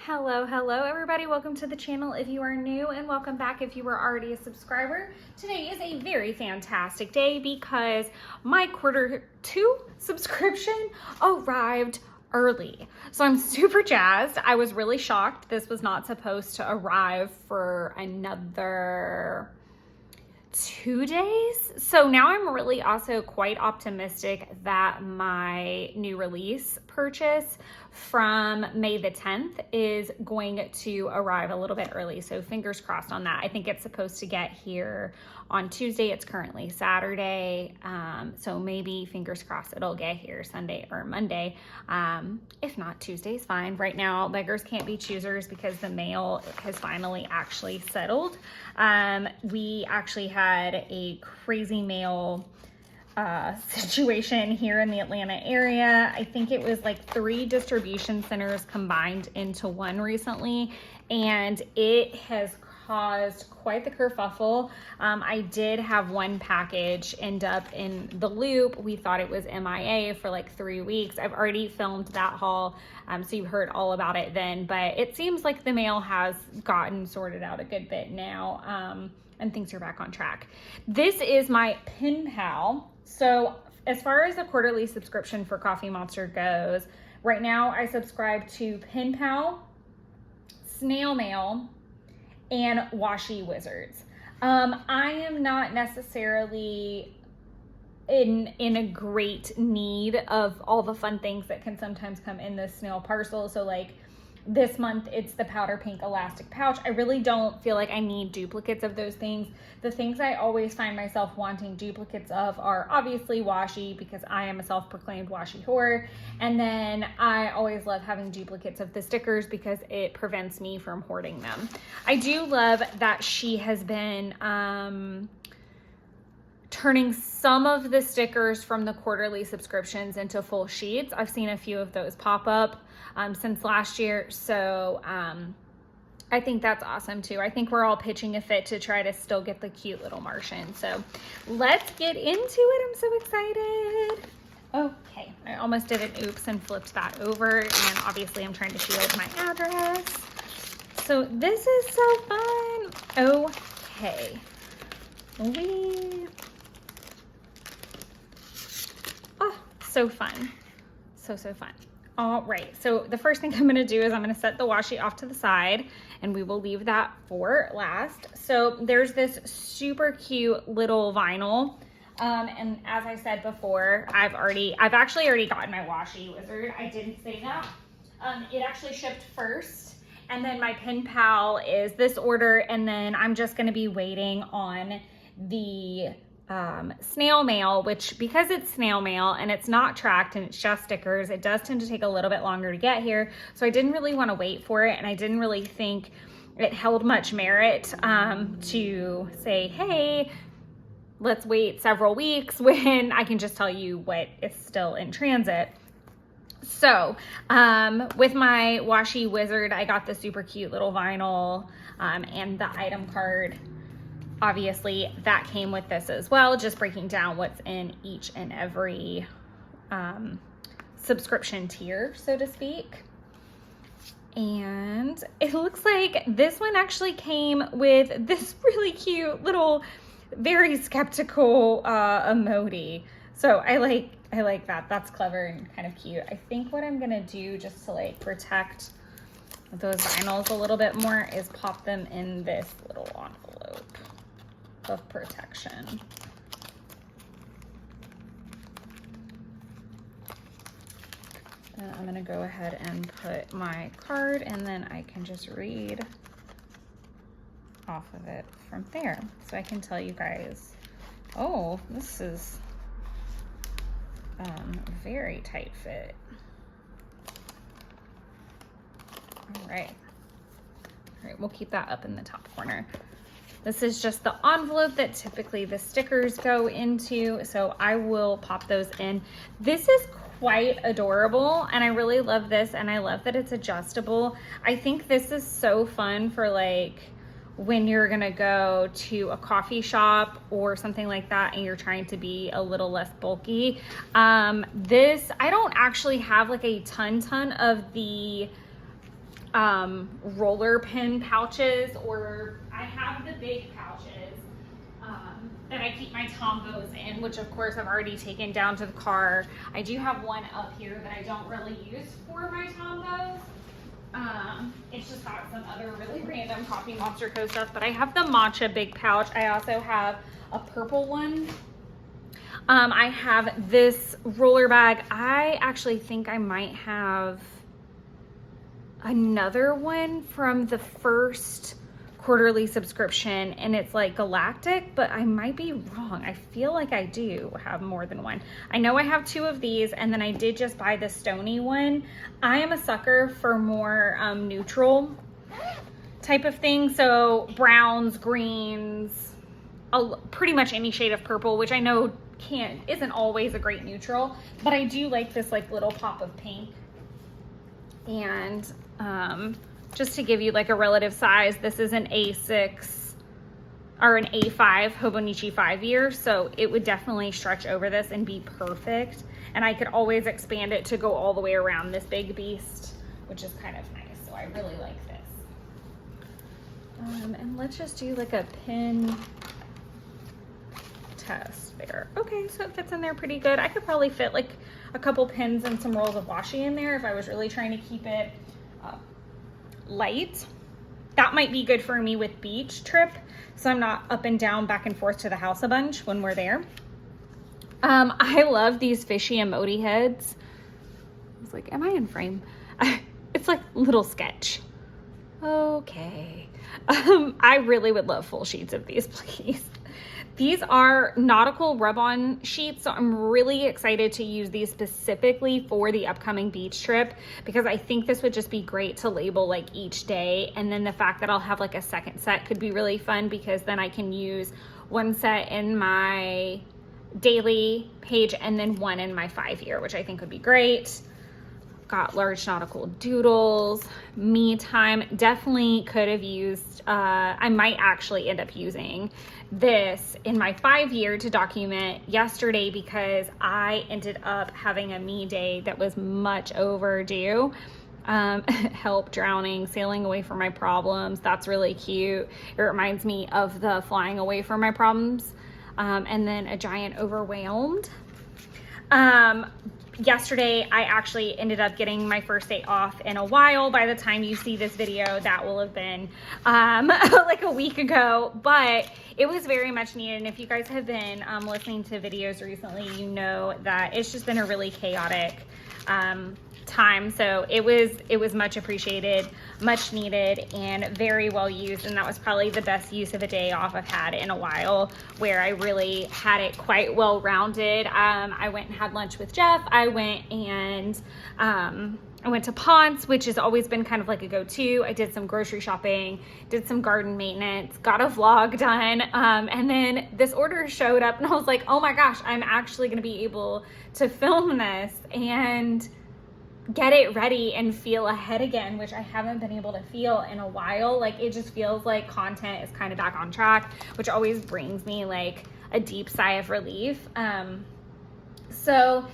Hello everybody. Welcome to the channel if you are new, and welcome back if you are already a subscriber. Today is a very fantastic day because my Q2 subscription arrived early. So I'm super jazzed. I was really shocked. This was not supposed to arrive for another 2 days. So now I'm really also quite optimistic that my new release purchase from May the 10th is going to arrive a little bit early. So fingers crossed on that. I think it's supposed to get here on Tuesday. It's currently Saturday. So maybe fingers crossed it'll get here Sunday or Monday. If not, Tuesday's fine. Right now, beggars can't be choosers because the mail has finally actually settled. We actually had a crazy mail situation here in the Atlanta area. I think it was like 3 distribution centers combined into one recently, and it has caused quite the kerfuffle. I did have one package end up in the loop. We thought it was MIA for like 3 weeks. I've already filmed that haul, so you heard all about it then, but it seems like the mail has gotten sorted out a good bit now, and things are back on track. This is my pen pal. So as far as the quarterly subscription for Coffee Monster goes, right now I subscribe to Pen Pal, Snail Mail, and Washi Wizards. I am not necessarily in a great need of all the fun things that can sometimes come in the snail parcel. So like this month, it's the powder pink elastic pouch. I really don't feel like I need duplicates of those things. The things I always find myself wanting duplicates of are obviously washi, because I am a self-proclaimed washi whore. And then I always love having duplicates of the stickers because it prevents me from hoarding them. I do love that she has been turning some of the stickers from the quarterly subscriptions into full sheets. I've seen a few of those pop up since last year. So I think that's awesome too. I think we're all pitching a fit to try to still get the cute little Martian. So let's get into it. I'm so excited. Okay, I almost did an oops and flipped that over, and obviously I'm trying to shield my address. So this is so fun. Okay. So fun. So fun. All right, so the first thing I'm gonna do is I'm gonna set the washi off to the side, and we will leave that for last. So there's this super cute little vinyl. And as I said before, I've actually already gotten my Washi Wizard. I didn't say that. It actually shipped first, and then my pen pal is this order, and then I'm just gonna be waiting on the snail mail, which, because it's snail mail and it's not tracked and it's just stickers, it does tend to take a little bit longer to get here. So I didn't really want to wait for it, and I didn't really think it held much merit to say, hey, let's wait several weeks when I can just tell you what is still in transit. So with my Washi Wizard, I got the super cute little vinyl and the item card. Obviously that came with this as well, just breaking down what's in each and every subscription tier, so to speak. And it looks like this one actually came with this really cute little, very skeptical emoji. So I like that. That's clever and kind of cute. I think what I'm gonna do, just to like protect those vinyls a little bit more, is pop them in this little envelope of protection. And I'm gonna go ahead and put my card, and then I can just read off of it from there. So I can tell you guys, oh, this is very tight fit. All right, we'll keep that up in the top corner. This is just the envelope that typically the stickers go into, so I will pop those in. This is quite adorable, and I really love this, and I love that it's adjustable. I think this is so fun for like when you're gonna go to a coffee shop or something like that and you're trying to be a little less bulky. I don't actually have like a ton of the roller pin pouches, or I have the big pouches that I keep my Tombos in, which of course I've already taken down to the car. I do have one up here that I don't really use for my Tombos. It's just got some other really random Coffee Monster Co stuff, but I have the matcha big pouch. I also have a purple one. I have this roller bag. I actually think I might have another one from the first quarterly subscription, and it's like galactic, but I might be wrong. I feel like I do have more than one. I know I have 2 of these, and then I did just buy the Stony one. I am a sucker for more neutral type of thing, so browns, greens, pretty much any shade of purple, which I know isn't always a great neutral, but I do like this like little pop of pink. And just to give you like a relative size, this is an A6 or an A5 Hobonichi 5-year, so it would definitely stretch over this and be perfect. And I could always expand it to go all the way around this big beast, which is kind of nice. So I really like this. And let's just do like a pin test there. Okay, so it fits in there pretty good. I could probably fit like a couple pins and some rolls of washi in there if I was really trying to keep it light. That might be good for me with beach trip, so I'm not up and down back and forth to the house a bunch when we're there. I love these fishy emoji heads. I was like, am I in frame? It's like little sketch. Okay. I really would love full sheets of these, please. These are nautical rub-on sheets, so I'm really excited to use these specifically for the upcoming beach trip, because I think this would just be great to label like each day. And then the fact that I'll have like a second set could be really fun, because then I can use one set in my daily page and then one in my 5-year, which I think would be great. Got large nautical doodles, me time. Definitely could have used, I might actually end up using this in my 5-year to document yesterday, because I ended up having a me day that was much overdue. Help drowning, sailing away from my problems. That's really cute. It reminds me of the flying away from my problems. And then a giant overwhelmed. Yesterday, I actually ended up getting my first day off in a while. By the time you see this video, that will have been like a week ago, but it was very much needed. And if you guys have been listening to videos recently, you know that it's just been a really chaotic time. So it was much appreciated, much needed, and very well used. And that was probably the best use of a day off I've had in a while, where I really had it quite well rounded. I went and had lunch with Jeff. I went to Ponce, which has always been kind of like a go-to. I did some grocery shopping, did some garden maintenance, got a vlog done. And then this order showed up and I was like, oh my gosh, I'm actually going to be able to film this and get it ready and feel ahead again, which I haven't been able to feel in a while. Like, it just feels like content is kind of back on track, which always brings me like a deep sigh of relief. So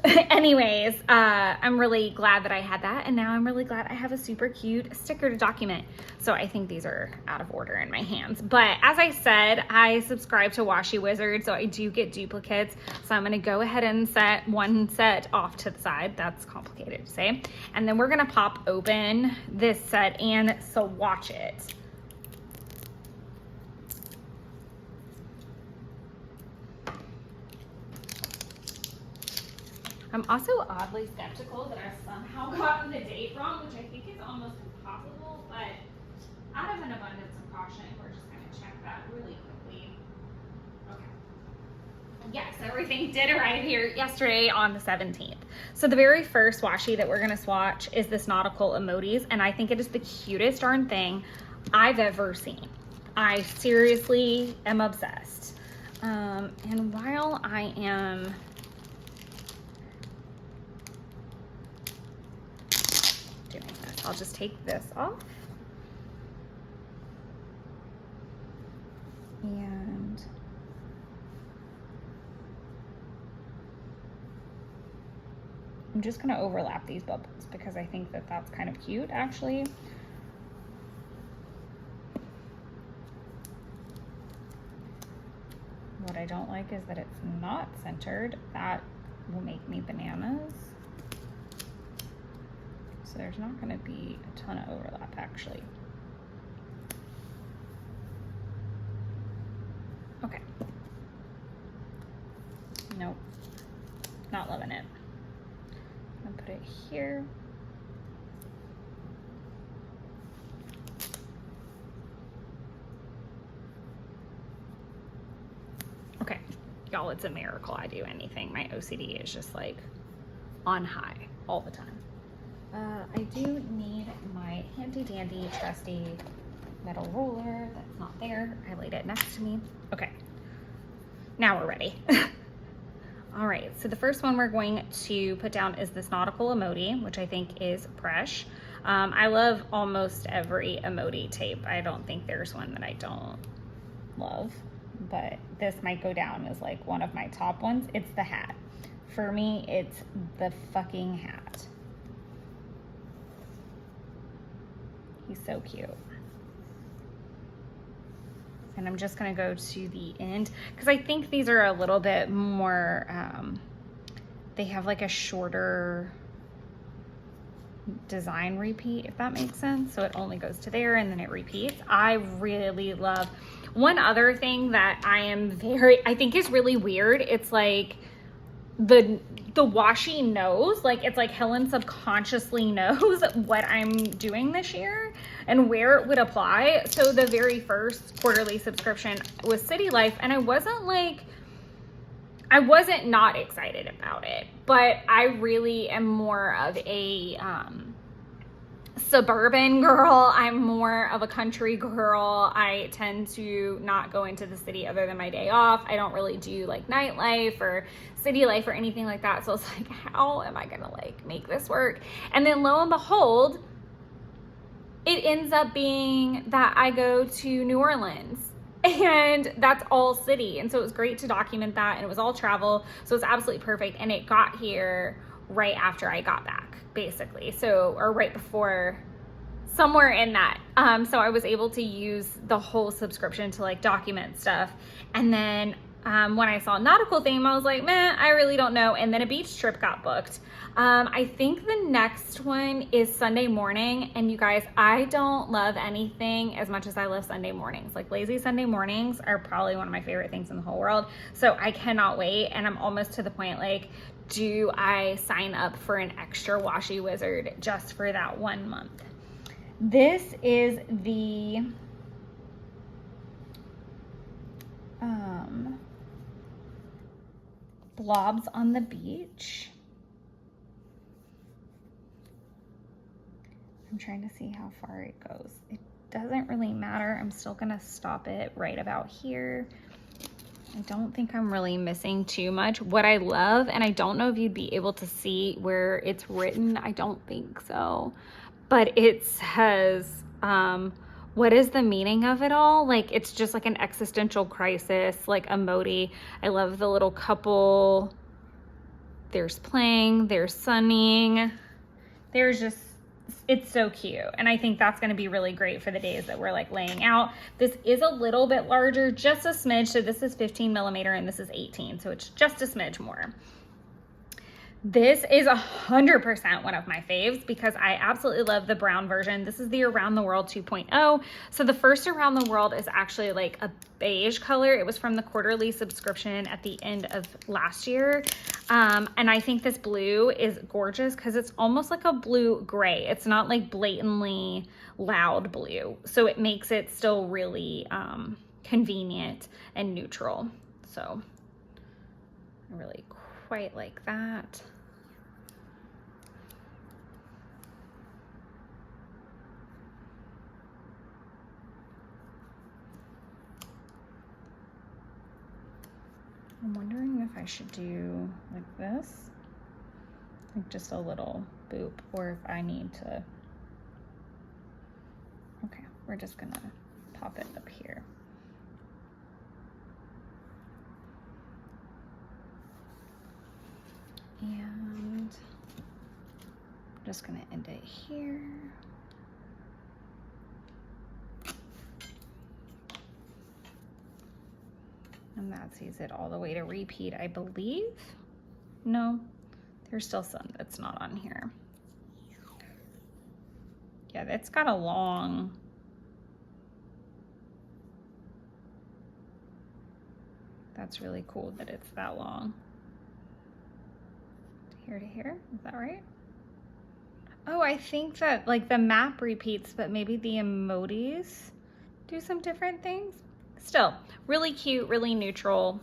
anyways, I'm really glad that I had that, and now I'm really glad I have a super cute sticker to document. So I think these are out of order in my hands. But as I said, I subscribe to Washi Wizard, so I do get duplicates. So I'm gonna go ahead and set one set off to the side. That's complicated to say. And then we're gonna pop open this set and swatch it. I'm also oddly skeptical that I've somehow gotten the date wrong, which I think is almost impossible, but out of an abundance of caution, we're just gonna check that really quickly. Okay. Yes, everything did arrive here yesterday on the 17th. So the very first washi that we're gonna swatch is this nautical emojis, and I think it is the cutest darn thing I've ever seen. I seriously am obsessed. And while I am doing this, I'll just take this off. And I'm just gonna overlap these bubbles because I think that that's kind of cute actually. What I don't like is that it's not centered. That will make me bananas. So there's not gonna be a ton of overlap actually. Okay. Nope, not loving it. I'm gonna put it here. Okay, y'all, it's a miracle I do anything. My OCD is just like on high all the time. I do need my handy dandy trusty metal roller that's not there. I laid it next to me. Okay, now we're ready. All right, so the first one we're going to put down is this nautical emoji, which I think is fresh. I love almost every emoji tape. I don't think there's one that I don't love, but this might go down as like one of my top ones. It's the hat. For me, it's the fucking hat. He's so cute. And I'm just gonna go to the end because I think these are a little bit more, they have like a shorter design repeat, if that makes sense. So it only goes to there and then it repeats. I really love, one other thing that I think is really weird. It's like the washi knows, like it's like Helen subconsciously knows what I'm doing this year and where it would apply. So the very first quarterly subscription was City Life, and I wasn't not excited about it, but I really am more of a suburban girl. I'm more of a country girl. I tend to not go into the city other than my day off. I don't really do like nightlife or city life or anything like that. So I was like, how am I gonna like make this work? And then lo and behold, it ends up being that I go to New Orleans and that's all city. And so it was great to document that, and it was all travel. So it's absolutely perfect. And it got here right after I got back, basically. So, or right before, somewhere in that. So I was able to use the whole subscription to like document stuff. And then when I saw nautical theme, I was like, meh, I really don't know. And then a beach trip got booked. I think the next one is Sunday morning. And you guys, I don't love anything as much as I love Sunday mornings. Like lazy Sunday mornings are probably one of my favorite things in the whole world. So I cannot wait. And I'm almost to the point like, do I sign up for an extra washi wizard just for that 1 month? This is the blobs on the beach. I'm trying to see how far it goes. It doesn't really matter. I'm still gonna stop it right about here. I don't think I'm really missing too much. What I love, and I don't know if you'd be able to see where it's written, I don't think so, but it says, what is the meaning of it all? Like, it's just like an existential crisis, like emoji. I love the little couple. There's playing, there's sunning. There's just, it's so cute. And I think that's gonna be really great for the days that we're like laying out. This is a little bit larger, just a smidge. So this is 15 millimeter and this is 18. So it's just a smidge more. This is 100% one of my faves because I absolutely love the brown version. This is the Around the World 2.0. So the first Around the World is actually like a beige color. It was from the quarterly subscription at the end of last year. And I think this blue is gorgeous because it's almost like a blue gray. It's not like blatantly loud blue. So it makes it still really convenient and neutral. So I really quite like that. I'm wondering if I should do like this, like just a little boop, or if I need to, okay, we're just gonna pop it up here. And I'm just gonna end it here. And that sees it all the way to repeat, I believe. No, there's still some that's not on here. Yeah, that's got a long, that's really cool that it's that long. Here to here, is that right? Oh, I think that like the map repeats, but maybe the emojis do some different things. Still, really cute, really neutral.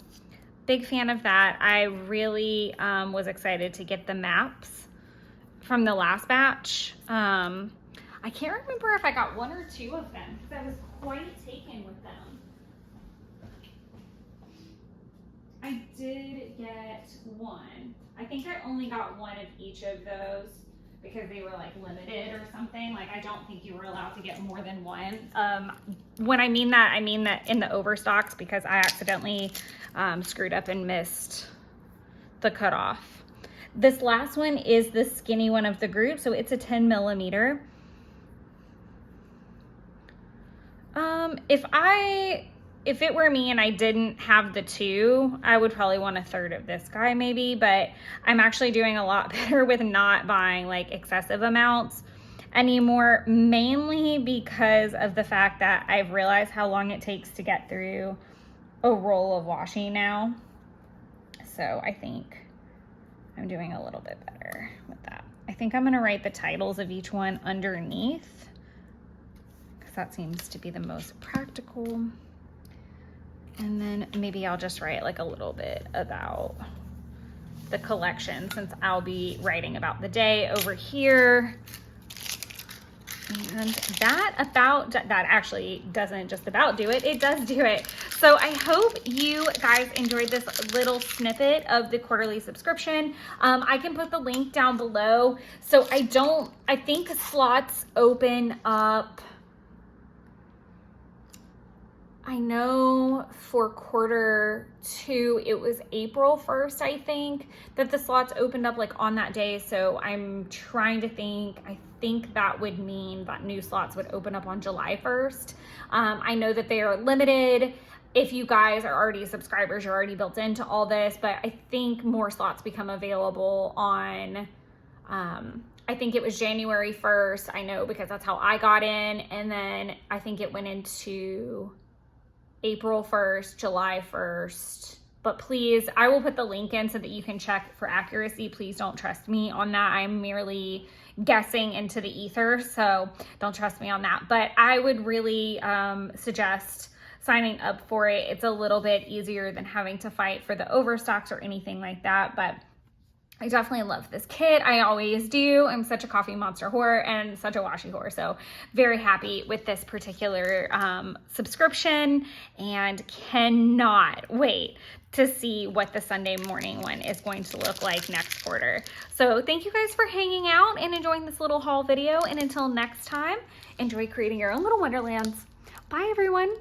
Big fan of that. I really was excited to get the maps from the last batch. I can't remember if I got 1 or 2 of them because I was quite taken with them. I did get 1. I think I only got 1 of each of those because they were like limited or something. Like I don't think you were allowed to get more than 1. When I mean that in the overstocks because I accidentally screwed up and missed the cutoff. This last one is the skinny one of the group, so it's a 10 millimeter. If it were me and I didn't have the 2, I would probably want a third of this guy maybe, but I'm actually doing a lot better with not buying like excessive amounts anymore, mainly because of the fact that I've realized how long it takes to get through a roll of washi now. So I think I'm doing a little bit better with that. I think I'm gonna write the titles of each one underneath because that seems to be the most practical. And then maybe I'll just write like a little bit about the collection since I'll be writing about the day over here. And that actually doesn't just about do it, it does do it. So I hope you guys enjoyed this little snippet of the quarterly subscription. I can put the link down below. So I think slots open up, I know for quarter 2, it was April 1st, I think, that the slots opened up like on that day. So I'm trying to think, I think that would mean that new slots would open up on July 1st. I know that they are limited. If you guys are already subscribers, you're already built into all this, but I think more slots become available on, I think it was January 1st. I know because that's how I got in. And then I think it went into April 1st, July 1st, but please, I will put the link in so that you can check for accuracy. Please don't trust me on that. I'm merely guessing into the ether, so don't trust me on that. But I would really suggest signing up for it. It's a little bit easier than having to fight for the overstocks or anything like that, but I definitely love this kit. I always do. I'm such a coffee monster whore and such a washi whore. So very happy with this particular subscription and cannot wait to see what the Sunday morning one is going to look like next quarter. So thank you guys for hanging out and enjoying this little haul video. And until next time, enjoy creating your own little wonderlands. Bye everyone.